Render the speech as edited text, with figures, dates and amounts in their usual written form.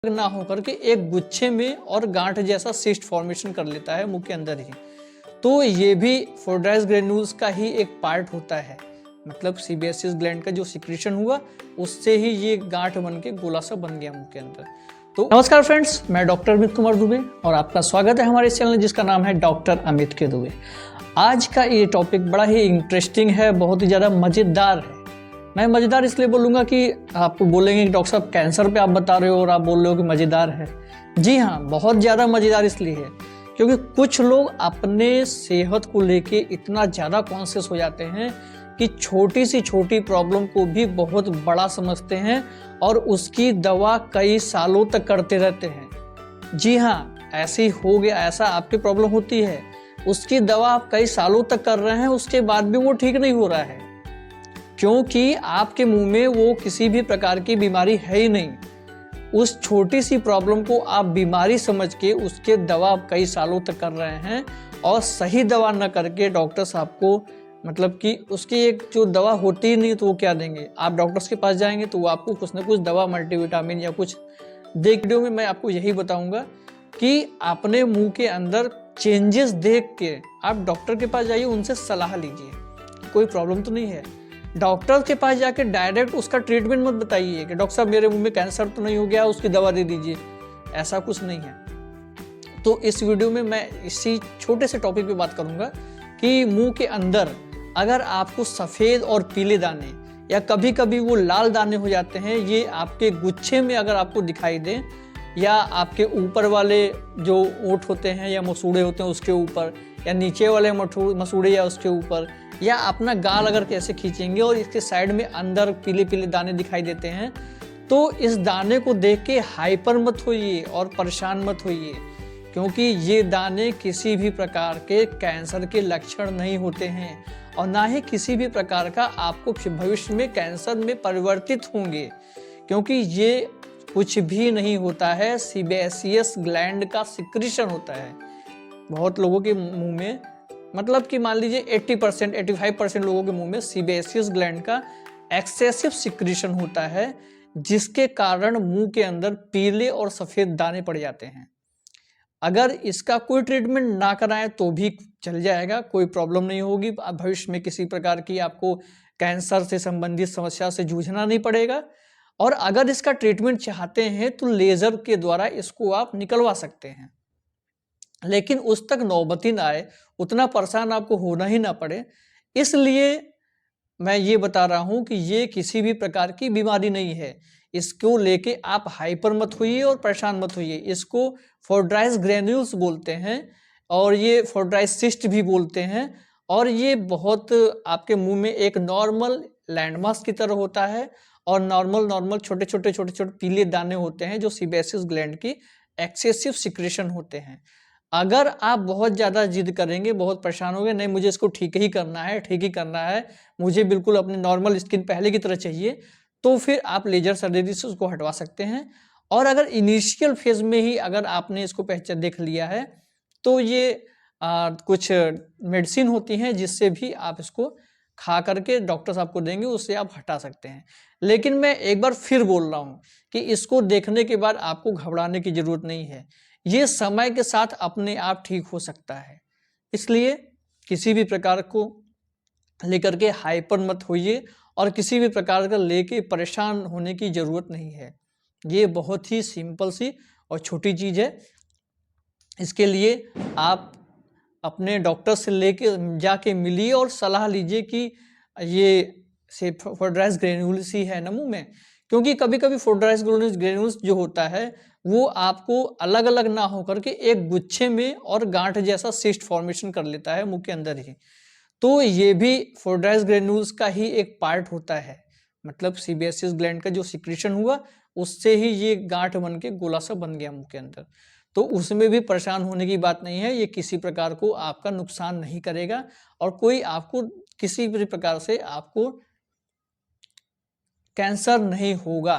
ना होकर के एक गुच्छे में और गांठ जैसा सिस्ट फॉर्मेशन कर लेता है मुंह के अंदर ही। तो ये भी फोर्डाइस ग्रेन्यूल्स का ही एक पार्ट होता है। मतलब सीबेसियस ग्लैंड का जो सिक्रीशन हुआ उससे ही ये गांठ बन के गोला सा बन गया मुंह के अंदर। तो नमस्कार फ्रेंड्स, मैं डॉक्टर अमित कुमार दुबे और आपका स्वागत है हमारे चैनल जिसका नाम है डॉक्टर अमित के दुबे। आज का ये टॉपिक बड़ा ही इंटरेस्टिंग है, बहुत ही ज़्यादा मज़ेदार है। मैं मज़ेदार इसलिए बोलूँगा कि आपको बोलेंगे कि डॉक्टर साहब कैंसर पे आप बता रहे हो और आप बोल रहे हो कि मज़ेदार है। जी हाँ, बहुत ज़्यादा मज़ेदार इसलिए है क्योंकि कुछ लोग अपने सेहत को लेके इतना ज़्यादा कॉन्शियस हो जाते हैं कि छोटी सी छोटी प्रॉब्लम को भी बहुत बड़ा समझते हैं और उसकी दवा कई सालों तक करते रहते हैं। जी हाँ, ऐसे ही हो गया, ऐसा आपकी प्रॉब्लम होती है, उसकी दवा आप कई सालों तक कर रहे हैं, उसके बाद भी वो ठीक नहीं हो रहा है क्योंकि आपके मुंह में वो किसी भी प्रकार की बीमारी है ही नहीं। उस छोटी सी प्रॉब्लम को आप बीमारी समझ के उसके दवा आप कई सालों तक कर रहे हैं और सही दवा न करके डॉक्टर्स आपको मतलब कि उसकी एक जो दवा होती ही नहीं तो वो क्या देंगे। आप डॉक्टर्स के पास जाएंगे तो वो आपको कुछ ना कुछ दवा मल्टीविटामिन या कुछ वीडियो में मैं आपको यही बताऊंगा कि अपने मुंह के अंदर चेंजेस देख के आप डॉक्टर के पास जाइए, उनसे सलाह लीजिए। कोई प्रॉब्लम तो नहीं है, डॉक्टर के पास जाके डायरेक्ट उसका ट्रीटमेंट मत बताइए कि डॉक्टर साहब मेरे मुंह में कैंसर तो नहीं हो गया, उसकी दवा दे दीजिए। ऐसा कुछ नहीं है। तो इस वीडियो में मैं इसी छोटे से टॉपिक पे बात करूंगा कि मुंह के अंदर अगर आपको सफ़ेद और पीले दाने या कभी कभी वो लाल दाने हो जाते हैं, ये आपके गुच्छे में अगर आपको दिखाई दे या आपके ऊपर वाले जो ओंठ होते हैं या मसूड़े होते हैं उसके ऊपर या नीचे वाले मसूड़े या उसके ऊपर, या अपना गाल अगर कैसे खींचेंगे और इसके साइड में अंदर पीले पीले दाने दिखाई देते हैं, तो इस दाने को देख के हाइपर मत होइए और परेशान मत होइए क्योंकि ये दाने किसी भी प्रकार के कैंसर के लक्षण नहीं होते हैं और ना ही किसी भी प्रकार का आपको भविष्य में कैंसर में परिवर्तित होंगे, क्योंकि ये कुछ भी नहीं होता है। सीबेसियस ग्लैंड का सिक्रीशन होता है। बहुत लोगों के मुंह में, मतलब कि मान लीजिए 80% 85% लोगों के मुंह में सीबेसियस ग्लैंड का एक्सेसिव सिक्रीशन होता है, जिसके कारण मुंह के अंदर पीले और सफ़ेद दाने पड़ जाते हैं। अगर इसका कोई ट्रीटमेंट ना कराएं तो भी चल जाएगा, कोई प्रॉब्लम नहीं होगी। भविष्य में किसी प्रकार की आपको कैंसर से संबंधित समस्या से जूझना नहीं पड़ेगा। और अगर इसका ट्रीटमेंट चाहते हैं तो लेज़र के द्वारा इसको आप निकलवा सकते हैं, लेकिन उस तक नौबत ही ना आए, उतना परेशान आपको होना ही ना पड़े। इसलिए मैं ये बता रहा हूं कि ये किसी भी प्रकार की बीमारी नहीं है। इसको लेके आप हाइपर मत होइए और परेशान मत होइए। इसको फोर्डाइस ग्रेन्यूल्स बोलते हैं और ये फोर्डाइस सिस्ट भी बोलते हैं और ये बहुत आपके मुंह में एक नॉर्मल लैंडमार्क की तरह होता है और नॉर्मल छोटे छोटे पीले दाने होते हैं जो सीबेसियस ग्लैंड की एक्सेसिव सिक्रेशन होते हैं। अगर आप बहुत ज़्यादा जिद करेंगे, बहुत परेशान होंगे, नहीं मुझे इसको ठीक ही करना है, ठीक ही करना है, मुझे बिल्कुल अपनी नॉर्मल स्किन पहले की तरह चाहिए, तो फिर आप लेजर सर्जरी से उसको हटवा सकते हैं। और अगर इनिशियल फेज में ही अगर आपने इसको पहचान देख लिया है तो ये कुछ मेडिसिन होती हैं जिससे भी आप इसको खा करके डॉक्टर्स आपको देंगे, उससे आप हटा सकते हैं। लेकिन मैं एक बार फिर बोल रहा हूँ कि इसको देखने के बाद आपको घबराने की ज़रूरत नहीं है। ये समय के साथ अपने आप ठीक हो सकता है। इसलिए किसी भी प्रकार को लेकर के हाइपर मत होइए और किसी भी प्रकार का लेके परेशान होने की ज़रूरत नहीं है। ये बहुत ही सिंपल सी और छोटी चीज़ है। इसके लिए आप अपने डॉक्टर से लेके जाके मिलिए और सलाह लीजिए कि ये से फोर्डाइस ग्रेन्यूल्स ही है ना मुंह में, क्योंकि कभी कभी फोर्डाइस ग्रेन्यूल्स जो होता है वो आपको अलग अलग ना होकर के एक गुच्छे में और गांठ जैसा सिस्ट फॉर्मेशन कर लेता है मुंह के अंदर ही। तो ये भी फोर्डाइस ग्रेन्यूल्स का ही एक पार्ट होता है। मतलब सीबेसियस ग्लैंड का जो सिक्रीशन हुआ उससे ही ये गांठ बन के गोला सा बन गया मुंह के अंदर। तो उसमें भी परेशान होने की बात नहीं है। ये किसी प्रकार को आपका नुकसान नहीं करेगा और कोई आपको किसी भी प्रकार से आपको कैंसर नहीं होगा।